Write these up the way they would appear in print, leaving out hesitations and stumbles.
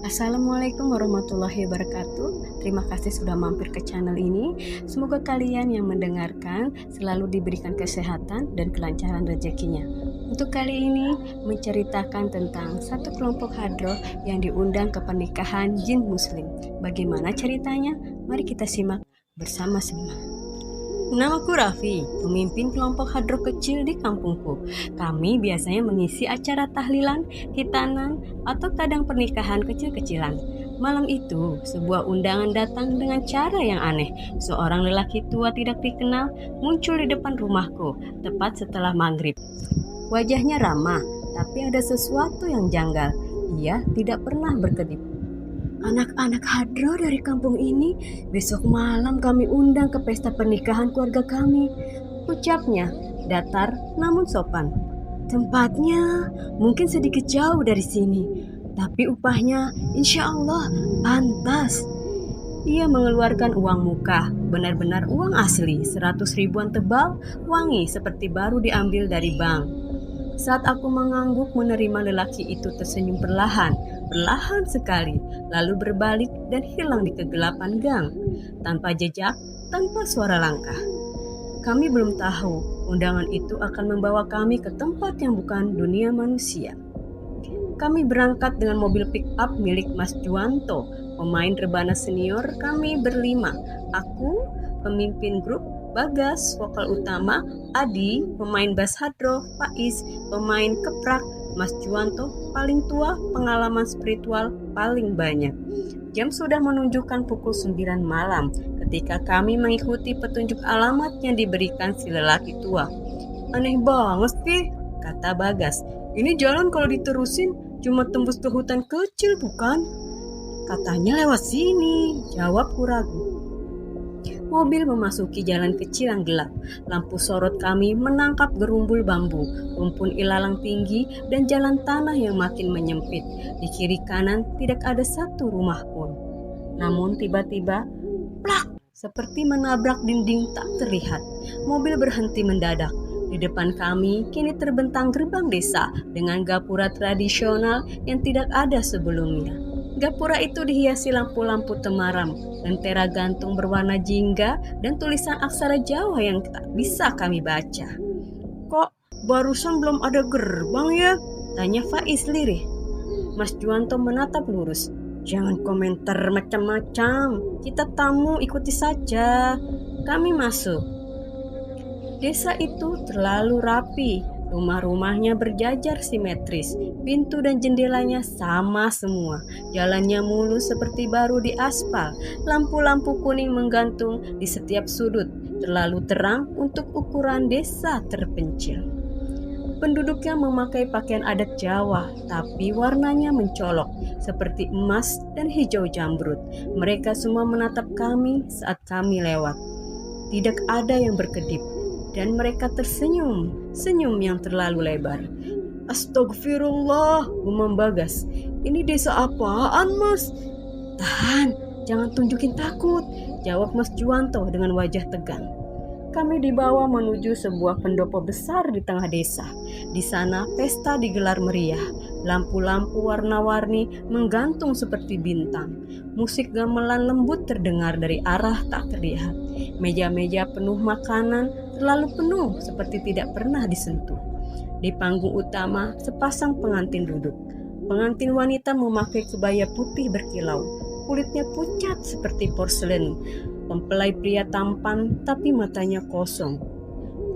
Assalamualaikum warahmatullahi wabarakatuh. Terima kasih sudah mampir ke channel ini. Semoga kalian yang mendengarkan selalu diberikan kesehatan dan kelancaran rezekinya. Untuk kali ini menceritakan tentang satu kelompok hadroh yang diundang ke pernikahan jin muslim. Bagaimana ceritanya? Mari kita simak bersama-sama. Namaku Raffi, pemimpin kelompok hadroh kecil di kampungku. Kami biasanya mengisi acara tahlilan, khitanan, atau kadang pernikahan kecil-kecilan. Malam itu, sebuah undangan datang dengan cara yang aneh. Seorang lelaki tua tidak dikenal muncul di depan rumahku, tepat setelah maghrib. Wajahnya ramah, tapi ada sesuatu yang janggal. Ia tidak pernah berkedip. Anak-anak hadroh dari kampung ini besok malam kami undang ke pesta pernikahan keluarga kami, ucapnya datar namun sopan. Tempatnya mungkin sedikit jauh dari sini, tapi upahnya insya Allah pantas. Ia mengeluarkan uang muka, benar-benar uang asli, 100 ribuan tebal, wangi seperti baru diambil dari bank. Saat aku mengangguk menerima, lelaki itu tersenyum perlahan sekali, lalu berbalik dan hilang di kegelapan gang, tanpa jejak, tanpa suara langkah. Kami belum tahu undangan itu akan membawa kami ke tempat yang bukan dunia manusia. Kami berangkat dengan mobil pick-up milik Mas Juwanto, pemain rebana senior kami berlima. Aku, pemimpin grup, Bagas, vokal utama, Adi, pemain bass hadroh, Faiz, pemain keprak, Mas Juwanto, paling tua, pengalaman spiritual paling banyak. Jam sudah menunjukkan pukul 9 malam ketika kami mengikuti petunjuk alamat yang diberikan si lelaki tua. Aneh banget sih, kata Bagas. Ini jalan kalau diterusin cuma tembus ke hutan kecil bukan? Katanya lewat sini, jawabku ragu. Mobil memasuki jalan kecil yang gelap. Lampu sorot kami menangkap gerumbul bambu, rumpun ilalang tinggi, dan jalan tanah yang makin menyempit. Di kiri kanan tidak ada satu rumah pun. Namun tiba-tiba, plak, seperti menabrak dinding tak terlihat. Mobil berhenti mendadak. Di depan kami kini terbentang gerbang desa dengan gapura tradisional yang tidak ada sebelumnya. Gapura itu dihiasi lampu-lampu temaram, lentera gantung berwarna jingga, dan tulisan aksara Jawa yang tak bisa kami baca. Kok barusan belum ada gerbang ya? Tanya Faiz lirih. Mas Juwanto menatap lurus. Jangan komentar macam-macam. Kita tamu, ikuti saja. Kami masuk. Desa itu terlalu rapi. Rumah-rumahnya berjajar simetris, pintu dan jendelanya sama semua. Jalannya mulus seperti baru diaspal. Lampu-lampu kuning menggantung di setiap sudut, terlalu terang untuk ukuran desa terpencil. Penduduknya memakai pakaian adat Jawa, tapi warnanya mencolok, seperti emas dan hijau jamrut. Mereka semua menatap kami saat kami lewat. Tidak ada yang berkedip. Dan mereka tersenyum, senyum yang terlalu lebar. Astagfirullah, gumam Bagas. Ini desa apaan, Mas? Tahan, jangan tunjukin takut, jawab Mas Juwanto dengan wajah tegang. Kami dibawa menuju sebuah pendopo besar di tengah desa. Di sana pesta digelar meriah. Lampu-lampu warna-warni menggantung seperti bintang. Musik gamelan lembut terdengar dari arah tak terlihat. Meja-meja penuh makanan terlalu penuh seperti tidak pernah disentuh. Di panggung utama sepasang pengantin duduk. Pengantin wanita memakai kebaya putih berkilau. Kulitnya pucat seperti porselen. Mempelai pria tampan tapi matanya kosong.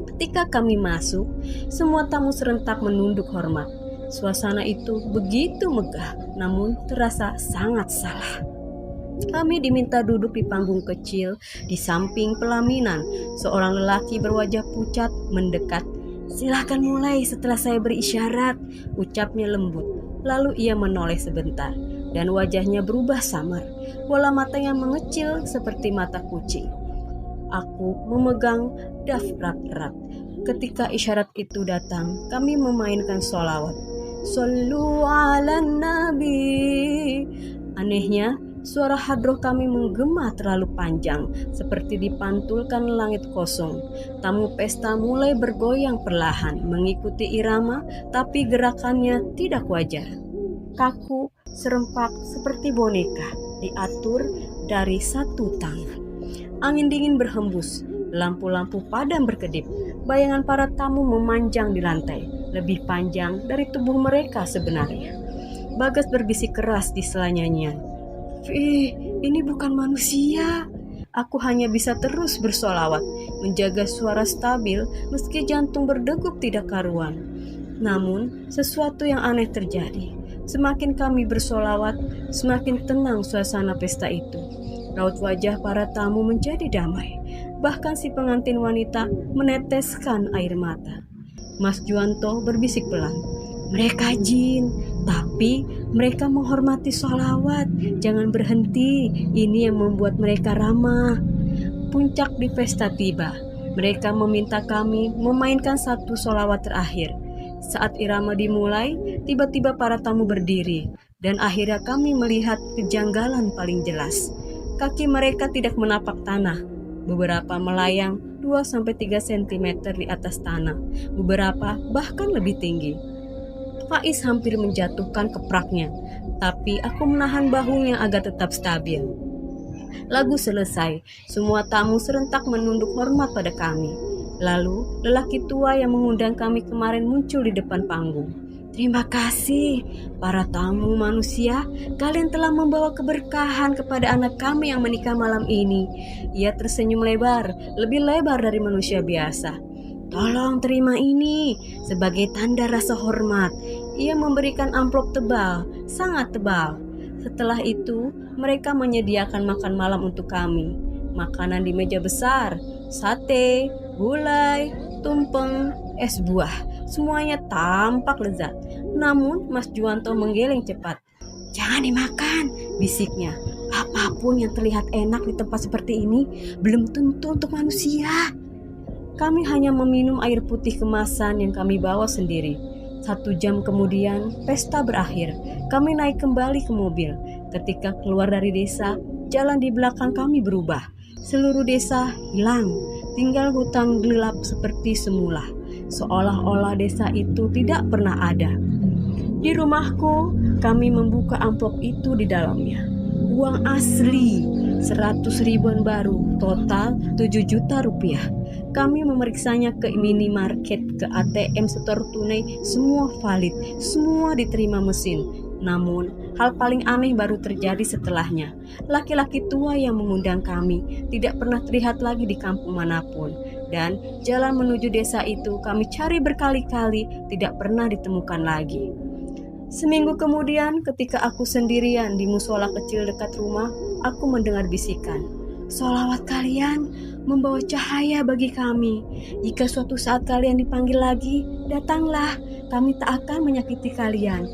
Ketika kami masuk, semua tamu serentak menunduk hormat. Suasana itu begitu megah, namun terasa sangat salah. Kami diminta duduk di panggung kecil di samping pelaminan. Seorang lelaki berwajah pucat mendekat. Silakan mulai setelah saya berisyarat, ucapnya lembut. Lalu ia menoleh sebentar dan wajahnya berubah samar. Bola matanya mengecil seperti mata kucing. Aku memegang daf erat-erat. Ketika isyarat itu datang, kami memainkan sholawat. Shollu ala nabi. Anehnya, suara hadroh kami menggema terlalu panjang, seperti dipantulkan langit kosong. Tamu pesta mulai bergoyang perlahan, mengikuti irama, tapi gerakannya tidak wajar. Kaku serempak seperti boneka, diatur dari satu tangan. Angin dingin berhembus, lampu-lampu padam berkedip, bayangan para tamu memanjang di lantai, lebih panjang dari tubuh mereka sebenarnya. Bagas berbisik keras di sela nyanyian. Ini bukan manusia. Aku hanya bisa terus bersolawat, menjaga suara stabil meski jantung berdegup tidak karuan. Namun, sesuatu yang aneh terjadi. Semakin kami bersolawat, semakin tenang suasana pesta itu. Raut wajah para tamu menjadi damai. Bahkan si pengantin wanita meneteskan air mata. Mas Juanto berbisik pelan. Mereka jin, tapi mereka menghormati sholawat. Jangan berhenti, ini yang membuat mereka ramah. Puncak di pesta tiba. Mereka meminta kami memainkan satu sholawat terakhir. Saat irama dimulai, tiba-tiba para tamu berdiri. Dan akhirnya kami melihat kejanggalan paling jelas. Kaki mereka tidak menapak tanah. Beberapa melayang 2-3 cm di atas tanah. Beberapa bahkan lebih tinggi. Faiz hampir menjatuhkan kepraknya, tapi aku menahan bahunya agar tetap stabil. Lagu selesai, semua tamu serentak menunduk hormat pada kami. Lalu, lelaki tua yang mengundang kami kemarin muncul di depan panggung. Terima kasih, para tamu manusia, kalian telah membawa keberkahan kepada anak kami yang menikah malam ini. Ia tersenyum lebar, lebih lebar dari manusia biasa. Tolong terima ini sebagai tanda rasa hormat. Ia memberikan amplop tebal, sangat tebal. Setelah itu, mereka menyediakan makan malam untuk kami. Makanan di meja besar, sate, gulai, tumpeng, es buah. Semuanya tampak lezat. Namun, Mas Juanto menggeleng cepat. Jangan dimakan, bisiknya. Apapun yang terlihat enak di tempat seperti ini, belum tentu untuk manusia. Kami hanya meminum air putih kemasan yang kami bawa sendiri. 1 jam kemudian, pesta berakhir. Kami naik kembali ke mobil. Ketika keluar dari desa, jalan di belakang kami berubah. Seluruh desa hilang, tinggal hutan gelap seperti semula. Seolah-olah desa itu tidak pernah ada. Di rumahku, kami membuka amplop itu di dalamnya. Uang asli, 100 ribuan baru, total 7 juta rupiah. Kami memeriksanya ke minimarket, ke ATM setor tunai, semua valid, semua diterima mesin. Namun, hal paling aneh baru terjadi setelahnya. Laki-laki tua yang mengundang kami tidak pernah terlihat lagi di kampung manapun. Dan jalan menuju desa itu kami cari berkali-kali, tidak pernah ditemukan lagi. Seminggu kemudian, ketika aku sendirian di musola kecil dekat rumah, aku mendengar bisikan. Sholawat kalian membawa cahaya bagi kami. Jika suatu saat kalian dipanggil lagi, datanglah. Kami tak akan menyakiti kalian.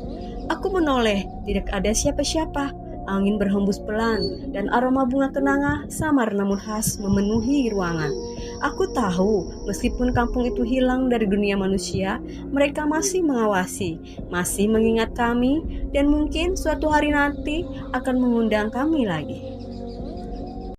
Aku menoleh, tidak ada siapa-siapa. Angin berhembus pelan dan aroma bunga kenanga samar namun khas memenuhi ruangan. Aku tahu, meskipun kampung itu hilang dari dunia manusia, mereka masih mengawasi, masih mengingat kami, dan mungkin suatu hari nanti akan mengundang kami lagi.